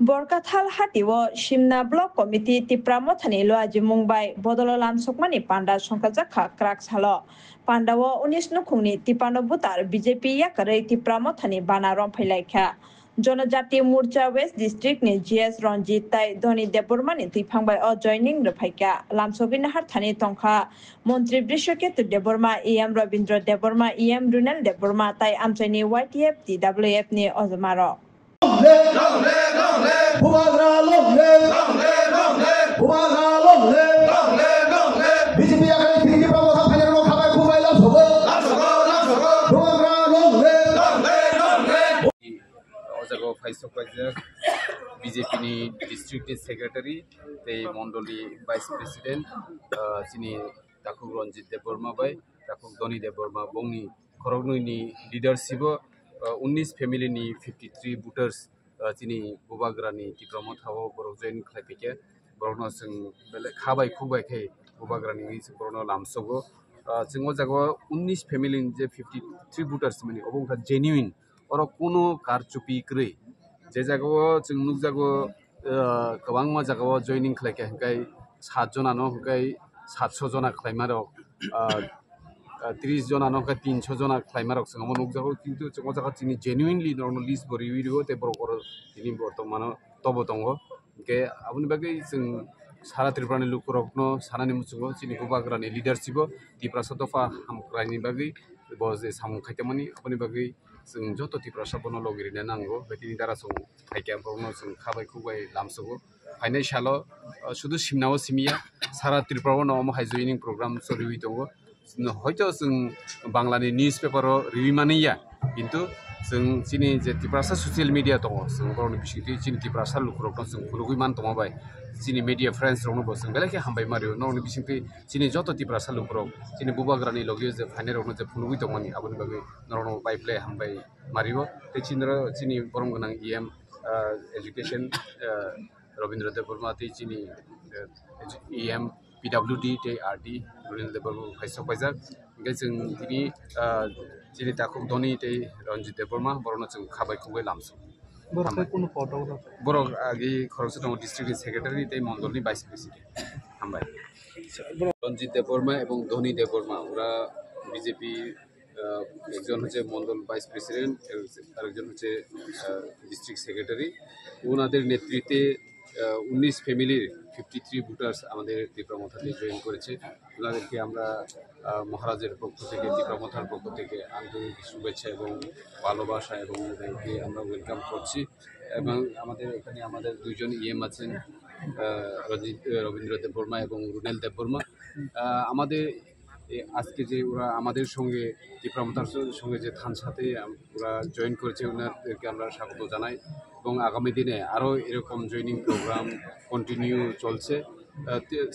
বরকাথাল হাটিও Simna block committee তিপ্রামথানি লোয়াজি Mumbai বদল লামসকমানি পান্ডা সংখ্যাজাখা crack সালো পান্ডাও 19 নুখুংনি তিপানো বুতার BJP ইয়াকারে তিপ্রামথানি বানা রমফাইলাইখা জনজাতি মোর্চা ওয়েস্ট ডিস্ट्रिक्ट नि जीएस रंजित ताई धनी देबबर्मानि तुइफांबाय अ जयनिंग रफाइका लामसबिन हारथानि तंखा मंत्री बृषकेतु देबबर्मा एम रविंद्र देबबर्मा एम रुनेल देबबर्मा ताई आमचाइनि वाईटीएफ टीडब्ल्यूएफ नि अजमारो बीजेपी नि डिस्ट्रिक्ट सेक्रेटारि मंडली वाइस प्रेसिडेंट चिनी दाखुक रंजित देबबर्मा बाय दाखुक धनी देबबर्मा बंगनी खरगनुनि लीडरशिप 19 फैमिली नि 53 वोटर्स चिनी बुबाग्रानि तिप्रमो थावो बरक जयन खायफेके बरकनो जों बेले खाबाय खुबायखै बुबाग्रानि बरकनो लामसगो जों जागो 19 फैमिली जे 53 वोटर्स माने अबंखा जेन्युइन और कोनो कारचुपि क्रै जे जागाव जों नुक जागो गोबां मा जागाव जयनिं खालायखे हंखाय 7 जनानो हंखाय 700 जना खालायमारो 30 जनानो हंखाय 300 जना खालायमारो जों नुक जागो किन्तु जों जागा जोंनि जेन्युइनलि नर्मल लिस्ट बरिविरो ते बरकर दिनि बर्तमान तबो दङ के आबुनि बागै जों सारा त्रिपुरानि लुकरकनो सानानि मुसुगो चिनि बुबाग्रानि लीडरशिप तिप्रासा दफा हामक्रानि बागै बजे सामखायतमानि आबुनि बागै जों जत तिप्रासा बनो लगिरिनो नांगौ बेनि दारा जों हाइकेमफोरनो जों खाबाय खुबाय लामसगो फाइनाल सालो शुद्ध सिमनाव सिमिया सारा त्रिपुराव नम हाइजयनिं प्रोग्राम सलिवि दङ हयतो जों बांलानि न्यूज पेपर रिविमानिया किन्तु जों चिनि जे तिप्रासा ससियेल मीडिया दङ जों बरनि बिसिति चिनि तिप्रासा लुकरकनो जों खुलुगै मान दङबाय चिनि मीडिया फ्रेंड्स रनो बो जों बेलाके हामबाय मारियो ननि बिसिति चिनि जत तिप्रासा लुकरक चिनि बुबाग्रानि लगियो जे फाइनाल रनो जे खुलुगै दङनि आबुनि बागै नरनो बाइप्ले हामबाय मारियो ते चिनि बरम गोनां एम एजुकेशन रविंद्र देबबर्मा ते चिनि एम पीडब्ल्यूडी ते आरडी रुनेल देबबर्मा फाइसक बायजाक गे जों दिनि चिनि दाखुक धनी ते रंजित देबबर्मा बरनो जों खाबाय खुबाय लामसो बरक आगे खरगसो दङ डिस्ट्रिक्ट सेक्रेटारि ते मंडलनि वाइस प्रेसिडेंट हामबाय रंजित देबबर्मा এবং धनी देबबर्मा ওরা বিজেপি একজন হচ্ছে মন্ডল ভাইস প্রেসিডেন্ট আরেকজন হচ্ছে ডিস্ট্রিক্ট সেক্রেটারি ওনাদের নেতৃত্বে 19 ফ্যামিলির 53 ভোটার্স আমাদের ত্রিপুরামথাতে জয়েন করেছে ওনাদেরকে আমরা মহারাজের পক্ষ থেকে ত্রিপুরামথার পক্ষ থেকে আন্তরিক শুভেচ্ছা এবং ভালোবাসা এবং ওদেরকে আমরা ওয়েলকাম করছি এবং আমাদের এখানে আমাদের দুইজন ইএম আছেন রবীন্দ্র দেববর্মা এবং রুনেল দেববর্মা আমাদের আজকে যে ওরা আমাদের সঙ্গে ত্রিপুরামথার সঙ্গে যে থান সাথে ওরা জয়েন করেছে ওনাদেরকে আমরা স্বাগত জানাই এবং আগামী দিনে আরও এরকম জয়েনিং প্রোগ্রাম কন্টিনিউ চলছে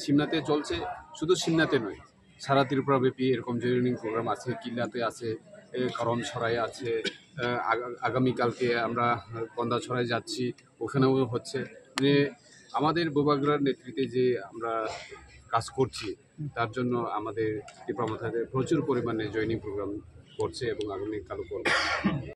সিমনাতে চলছে শুধু সিমনাতে নয় সারা ত্রিপুরাব্যাপী এরকম জয়েনিং প্রোগ্রাম আছে কিল্লাতে আছে করমছড়ায় আছে আগামীকালকে আমরা গন্দাছড়ায় যাচ্ছি ওখানেও হচ্ছে মানে আমাদের বুবাগ্রার নেতৃত্বে যে আমরা কাজ করছি তার জন্য আমাদের ত্রিপুরামথাতে প্রচুর পরিমাণে জয়েনিং প্রোগ্রাম করছে এবং আগামীকালও করবে